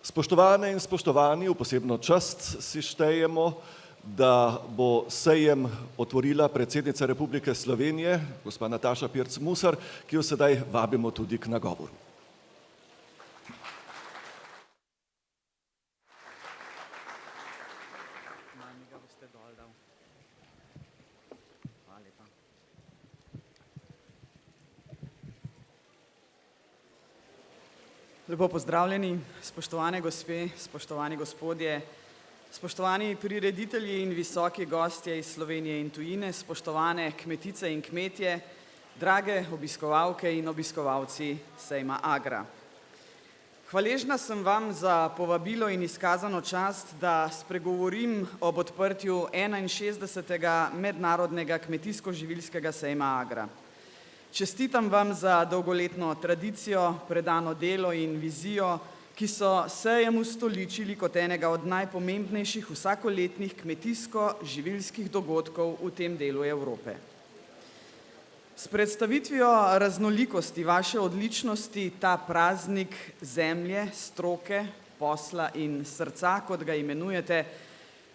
Spoštovane in spoštovani, v posebno čast si štejemo, da bo sejem otvorila predsednica Republike Slovenije, gospa Nataša Pirc Musar, ki jo sedaj vabimo tudi k nagovoru. Lepo pozdravljeni, spoštovane gospe, spoštovani gospodje, spoštovani prireditelji in visoki gostje iz Slovenije in tujine, spoštovane kmetice in kmetje, drage obiskovalke in obiskovalci sejma Agra. Hvaležna sem vam za povabilo in izkazano čast, da spregovorim ob odprtju 61. mednarodnega kmetijsko-živilskega sejma Agra. Čestitam vam za dolgoletno tradicijo, predano delo in vizijo, ki so sejem ustoličili kot enega od najpomembnejših vsakoletnih kmetijsko-živilskih dogodkov v tem delu Evrope. S predstavitvijo raznolikosti vaše odličnosti ta praznik zemlje, stroke, posla in srca, kot ga imenujete,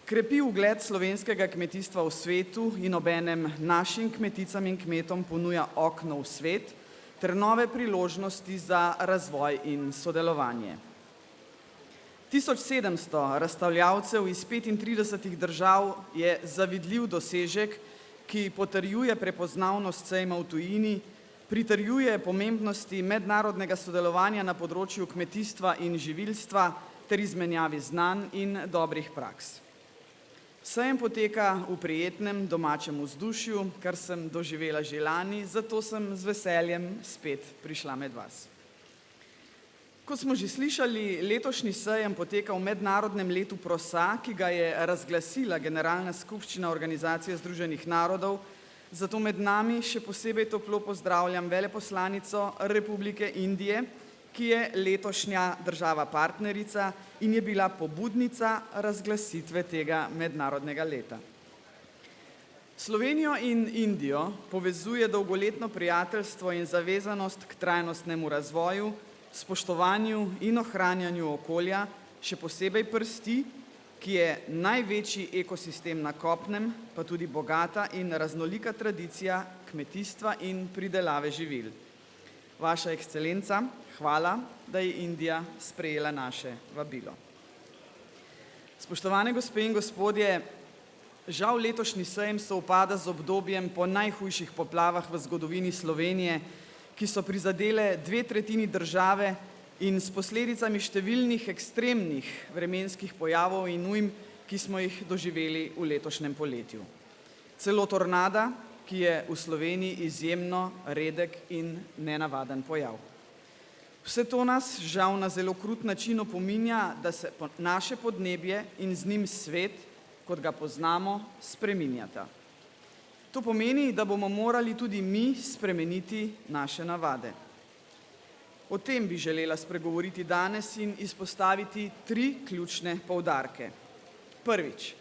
krepi ugled slovenskega kmetijstva v svetu in obenem našim kmeticam in kmetom ponuja okno v svet ter nove priložnosti za razvoj in sodelovanje. 1700 razstavljavcev iz 35 držav je zavidljiv dosežek, ki potrjuje prepoznavnost sejma v tujini, pritrjuje pomembnosti mednarodnega sodelovanja na področju kmetijstva in živilstva ter izmenjavi znanj in dobrih praks. Sejem poteka v prijetnem domačem vzdušju, kar sem doživela že lani, zato sem z veseljem spet prišla med vas. Kot smo že slišali, letošnji sejem poteka v mednarodnem letu prosa, ki ga je razglasila Generalna skupščina Organizacije združenih narodov, zato med nami še posebej toplo pozdravljam veleposlanico Republike Indije, ki je letošnja država partnerica in je bila pobudnica razglasitve tega mednarodnega leta. Slovenijo in Indijo povezuje dolgoletno prijateljstvo in zavezanost k trajnostnemu razvoju, spoštovanju in ohranjanju okolja, še posebej prsti, ki je največji ekosistem na kopnem, pa tudi bogata in raznolika tradicija kmetijstva in pridelave živil. Vaša ekscelenca, hvala, da je Indija sprejela naše vabilo. Spoštovane gospe in gospodje, žal letošnji sejem sovpada z obdobjem po najhujših poplavah v zgodovini Slovenije, ki so prizadele 2/3 države in s posledicami številnih ekstremnih vremenskih pojavov in ujm, ki smo jih doživeli v letošnjem poletju. Celo tornada, ki je v Sloveniji izjemno redek in nenavaden pojav. Vse to nas žal na zelo krut način opominja, da se naše podnebje in z njim svet, kot ga poznamo, spreminjata. To pomeni, da bomo morali tudi mi spremeniti naše navade. O tem bi želela spregovoriti danes in izpostaviti 3 ključne poudarke. Prvič,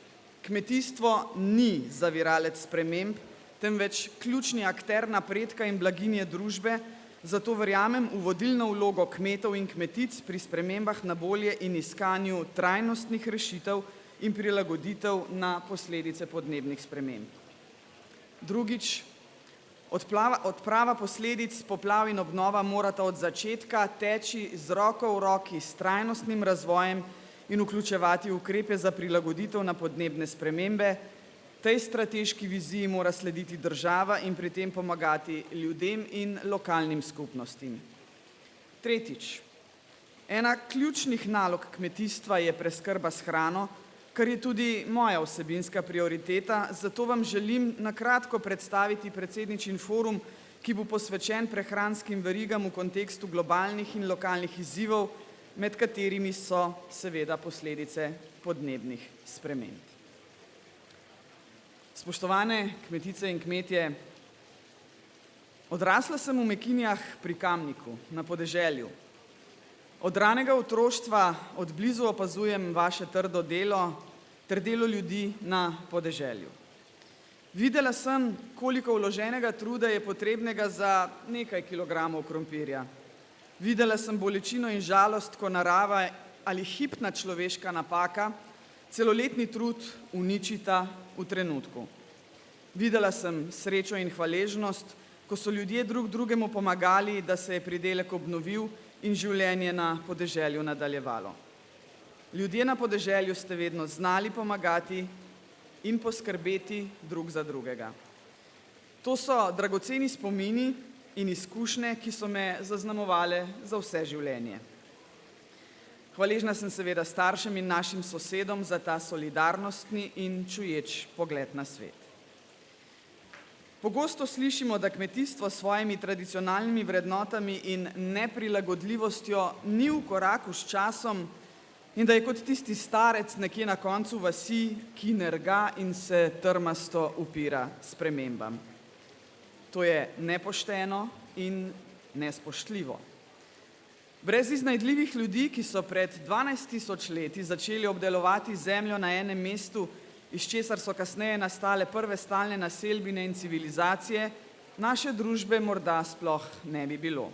kmetijstvo ni zaviralec sprememb, temveč ključni akter napredka in blaginje družbe, zato verjamem v vodilno vlogo kmetov in kmetic pri spremembah na bolje in iskanju trajnostnih rešitev in prilagoditev na posledice podnebnih sprememb. Drugič, odprava posledic poplav in obnova morata od začetka teči z roko v roki s trajnostnim razvojem in vključevati ukrepe za prilagoditev na podnebne spremembe. Tej strateški viziji mora slediti država in pri tem pomagati ljudem in lokalnim skupnostim. Tretjič, ena ključnih nalog kmetijstva je preskrba s hrano, kar je tudi moja vsebinska prioriteta, zato vam želim na kratko predstaviti predsedničin forum, ki bo posvečen prehranskim verigam v kontekstu globalnih in lokalnih izzivov, med katerimi so seveda posledice podnebnih sprememb. Spoštovane kmetice in kmetje, odrasla sem v Mekinjah pri Kamniku, na podeželju. Od ranega otroštva od blizu opazujem vaše trdo delo ter delo ljudi na podeželju. Videla sem, koliko vloženega truda je potrebnega za nekaj kilogramov krompirja. Videla sem bolečino in žalost, ko narava ali hipna človeška napaka celoletni trud uničita v trenutku. Videla sem srečo in hvaležnost, ko so ljudje drug drugemu pomagali, da se je pridelek obnovil in življenje na podeželju nadaljevalo. Ljudje na podeželju ste vedno znali pomagati in poskrbeti drug za drugega. To so dragoceni spomini in izkušnje, ki so me zaznamovale za vse življenje. Hvaležna sem seveda staršem in našim sosedom za ta solidarnostni in čuječ pogled na svet. Pogosto slišimo, da kmetijstvo s svojimi tradicionalnimi vrednotami in neprilagodljivostjo ni v koraku s časom in da je kot tisti starec nekje na koncu vasi, ki nerga in se trmasto upira spremembam. To je nepošteno in nespoštljivo. Brez iznajdljivih ljudi, ki so pred 12.000 leti začeli obdelovati zemljo na enem mestu, iz česar so kasneje nastale prve stalne naselbine in civilizacije, naše družbe morda sploh ne bi bilo.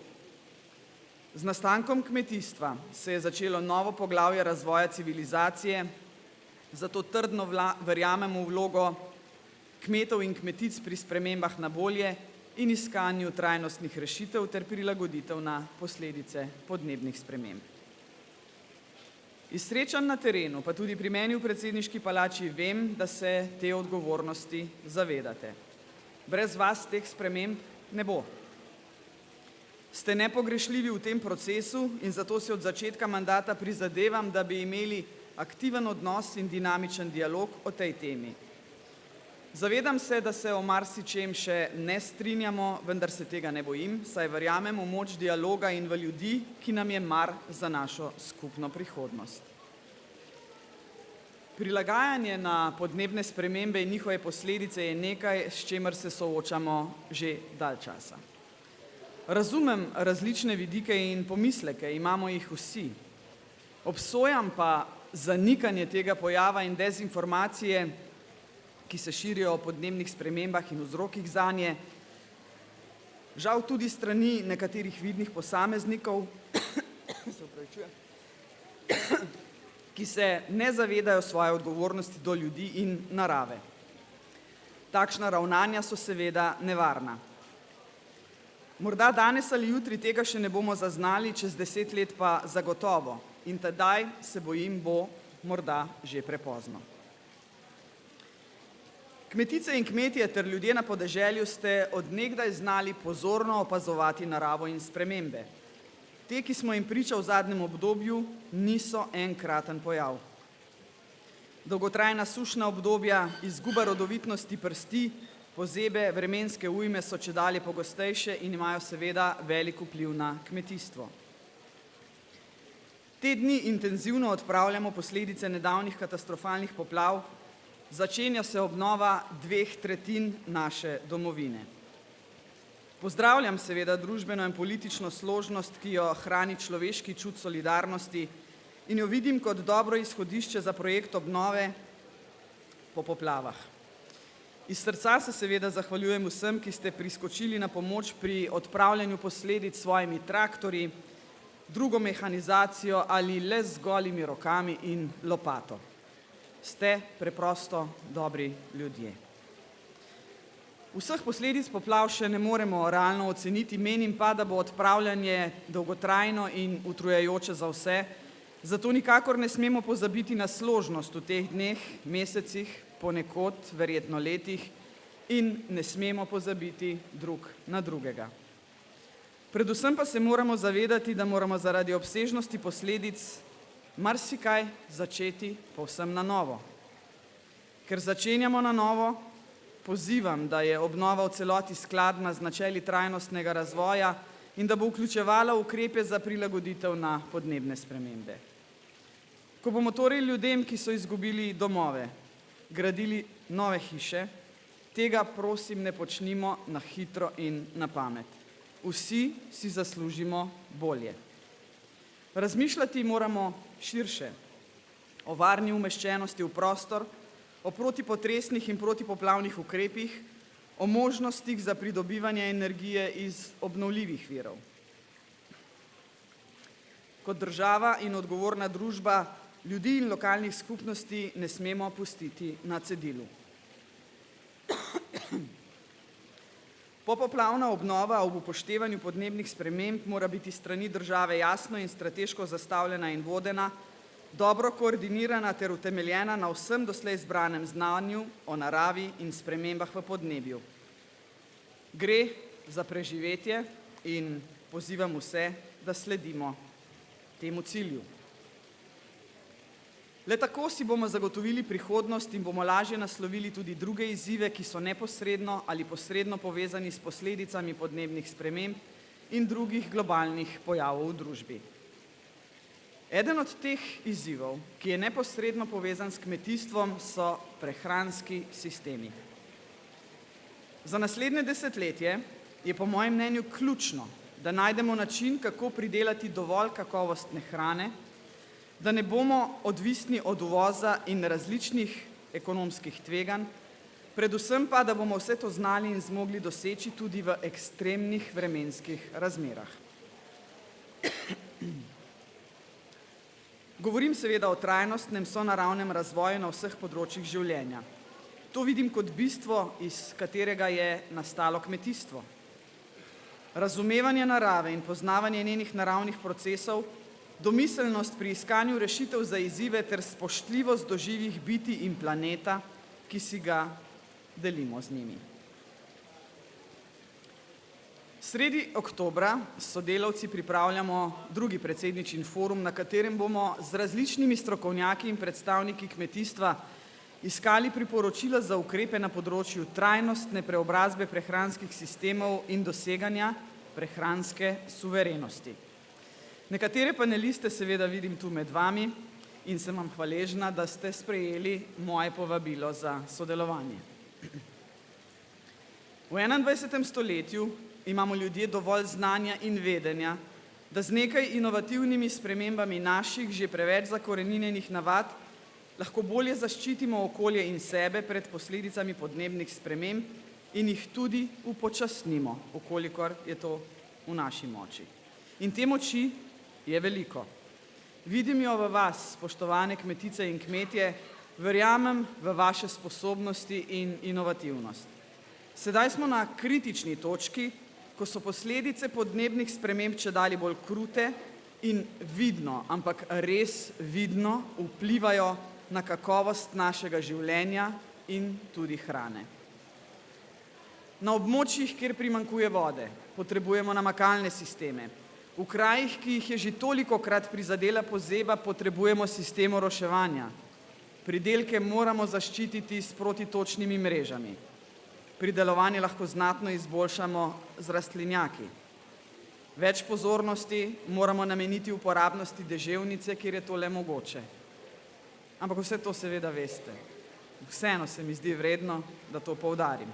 Z nastankom kmetijstva se je začelo novo poglavje razvoja civilizacije, zato trdno verjamemo v vlogo kmetov in kmetic pri spremembah na bolje in iskanju trajnostnih rešitev ter prilagoditev na posledice podnebnih sprememb. Iz srečanj na terenu, pa tudi pri meni v predsedniški palači, vem, da se te odgovornosti zavedate. Brez vas teh sprememb ne bo. Ste nepogrešljivi v tem procesu in zato se od začetka mandata prizadevam, da bi imeli aktiven odnos in dinamičen dialog o tej temi. Zavedam se, da se o marsičem še ne strinjamo, vendar se tega ne bojim, saj verjamem v moč dialoga in v ljudi, ki nam je mar za našo skupno prihodnost. Prilagajanje na podnebne spremembe in njihove posledice je nekaj, s čimer se soočamo že dalj časa. Razumem različne vidike in pomisleke, imamo jih vsi. Obsojam pa zanikanje tega pojava in dezinformacije, ki se širijo o podnebnih spremembah in vzrokih zanje, žal tudi strani nekaterih vidnih posameznikov, ki se ne zavedajo svoje odgovornosti do ljudi in narave. Takšna ravnanja so seveda nevarna. Morda danes ali jutri tega še ne bomo zaznali, čez 10 let pa zagotovo in tedaj, se bojim, bo morda že prepozno. Kmetice in kmetje ter ljudje na podeželju ste od nekdaj znali pozorno opazovati naravo in spremembe. Te, ki smo jim priča v zadnjem obdobju, niso enkraten pojav. Dolgotrajna sušna obdobja, izguba rodovitnosti prsti, pozebe, vremenske ujme so čedalje pogostejše in imajo seveda velik vpliv na kmetijstvo. Te dni intenzivno odpravljamo posledice nedavnih katastrofalnih poplav, začenja se obnova 2/3 naše domovine. Pozdravljam seveda družbeno in politično složnost, ki jo hrani človeški čut solidarnosti in jo vidim kot dobro izhodišče za projekt obnove po poplavah. Iz srca se seveda zahvaljujem vsem, ki ste priskočili na pomoč pri odpravljanju posledic s svojimi traktorji, drugo mehanizacijo ali le z golimi rokami in lopato. Ste preprosto dobri ljudje. Vseh posledic poplav še ne moremo realno oceniti, menim pa, da bo odpravljanje dolgotrajno in utrujajoče za vse, zato nikakor ne smemo pozabiti na složnost v teh dneh, mesecih, ponekod, verjetno letih in ne smemo pozabiti drug na drugega. Predvsem pa se moramo zavedati, da moramo zaradi obsežnosti posledic marsikaj začeti povsem na novo. Ker začenjamo na novo, pozivam, da je obnova v celoti skladna z načeli trajnostnega razvoja in da bo vključevala ukrepe za prilagoditev na podnebne spremembe. Ko bomo torej ljudem, ki so izgubili domove, gradili nove hiše, tega prosim ne počnimo na hitro in na pamet. Vsi si zaslužimo bolje. Razmišljati moramo širše o varni umeščenosti v prostor, o protipotresnih in protipoplavnih ukrepih, o možnostih za pridobivanje energije iz obnovljivih virov. Kot država in odgovorna družba ljudi in lokalnih skupnosti ne smemo pustiti na cedilu. Popoplavna obnova ob upoštevanju podnebnih sprememb mora biti s strani države jasno in strateško zastavljena in vodena, dobro koordinirana ter utemeljena na vsem doslej zbranem znanju o naravi in spremembah v podnebju. Gre za preživetje in pozivam vse, da sledimo temu cilju. Le tako si bomo zagotovili prihodnost in bomo lažje naslovili tudi druge izzive, ki so neposredno ali posredno povezani s posledicami podnebnih sprememb in drugih globalnih pojavov v družbi. Eden od teh izzivov, ki je neposredno povezan s kmetijstvom, so prehranski sistemi. Za naslednje desetletje je po mojem mnenju ključno, da najdemo način, kako pridelati dovolj kakovostne hrane, da ne bomo odvisni od uvoza in različnih ekonomskih tveganj, predvsem pa, da bomo vse to znali in zmogli doseči tudi v ekstremnih vremenskih razmerah. Govorim seveda o trajnostnem sonaravnem razvoju na vseh področjih življenja. To vidim kot bistvo, iz katerega je nastalo kmetijstvo. Razumevanje narave in poznavanje njenih naravnih procesov, domiselnost pri iskanju rešitev za izzive ter spoštljivost do živih bitij in planeta, ki si ga delimo z njimi. Sredi oktobra s sodelavci pripravljamo drugi predsedničin forum, na katerem bomo z različnimi strokovnjaki in predstavniki kmetijstva iskali priporočila za ukrepe na področju trajnostne preobrazbe prehranskih sistemov in doseganja prehranske suverenosti. Nekatere paneliste seveda vidim tu med vami in sem vam hvaležna, da ste sprejeli moje povabilo za sodelovanje. V 21. stoletju imamo ljudje dovolj znanja in vedenja, da z nekaj inovativnimi spremembami naših že preveč zakoreninjenih navad lahko bolje zaščitimo okolje in sebe pred posledicami podnebnih sprememb in jih tudi upočasnimo, ukolikor je to v naši moči. In te moči je veliko. Vidim jo v vas, spoštovane kmetice in kmetje, verjamem v vaše sposobnosti in inovativnost. Sedaj smo na kritični točki, ko so posledice podnebnih sprememb čedalje bolj krute in vidno, ampak res vidno vplivajo na kakovost našega življenja in tudi hrane. Na območjih, kjer primanjkuje vode, potrebujemo namakalne sisteme. V krajih, ki jih je že tolikokrat prizadela pozeba, potrebujemo sistem oroševanja. Pridelke moramo zaščititi s protitočnimi mrežami. Pridelovanje lahko znatno izboljšamo z rastlinjaki. Več pozornosti moramo nameniti uporabnosti deževnice, kjer je to le mogoče. Ampak vse to seveda veste. Vseeno se mi zdi vredno, da to poudarim.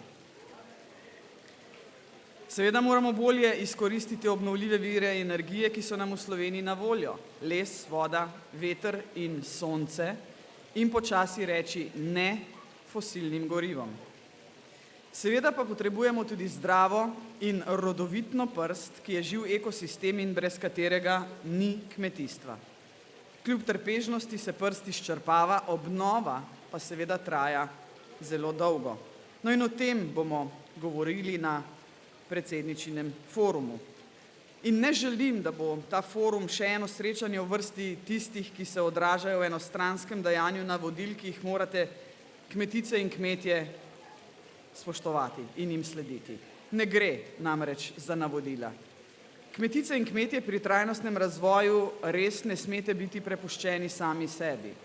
Seveda moramo bolje izkoristiti obnovljive vire energije, ki so nam v Sloveniji na voljo. Les, voda, veter in sonce in počasi reči ne fosilnim gorivom. Seveda pa potrebujemo tudi zdravo in rodovitno prst, ki je živ ekosistem in brez katerega ni kmetijstva. Kljub trpežnosti se prst izčrpava, obnova pa seveda traja zelo dolgo. No in o tem bomo govorili na predsedničinem forumu. In ne želim, da bo ta forum še eno srečanje v vrsti tistih, ki se odražajo v enostranskem dajanju navodil, ki jih morate kmetice in kmetje spoštovati in jim slediti. Ne gre namreč za navodila. Kmetice in kmetje pri trajnostnem razvoju res ne smete biti prepuščeni sami sebi.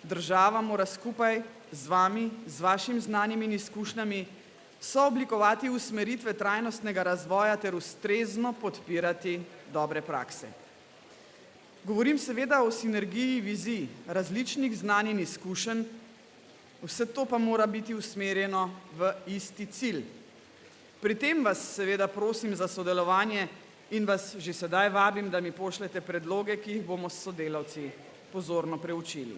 Država mora skupaj z vami, z vašim znanjem in izkušnjami sooblikovati usmeritve trajnostnega razvoja ter ustrezno podpirati dobre prakse. Govorim seveda o sinergiji vizij, različnih znanj in izkušenj, vse to pa mora biti usmerjeno v isti cilj. Pri tem vas seveda prosim za sodelovanje in vas že sedaj vabim, da mi pošljete predloge, ki jih bomo s sodelavci pozorno preučili.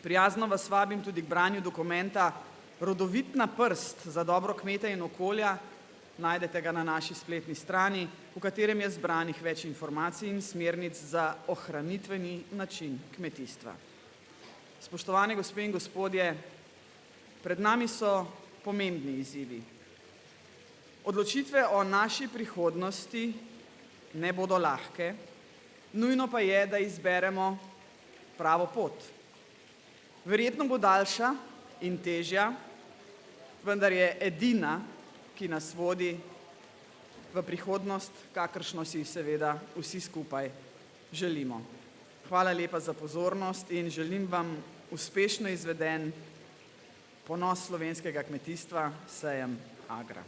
Prijazno vas vabim tudi k branju dokumenta Rodovitna prst za dobro kmeta in okolja, Najdete ga na naši spletni strani, v katerem je zbranih več informacij in smernic za ohranitveni način kmetijstva. Spoštovane gospe in gospodje, pred nami so pomembni izzivi. Odločitve o naši prihodnosti ne bodo lahke, nujno pa je, da izberemo pravo pot. Verjetno bo daljša in težja, vendar je edina, ki nas vodi v prihodnost, kakršno si seveda vsi skupaj želimo. Hvala lepa za pozornost in želim vam uspešno izveden ponos slovenskega kmetijstva, sejem Agra.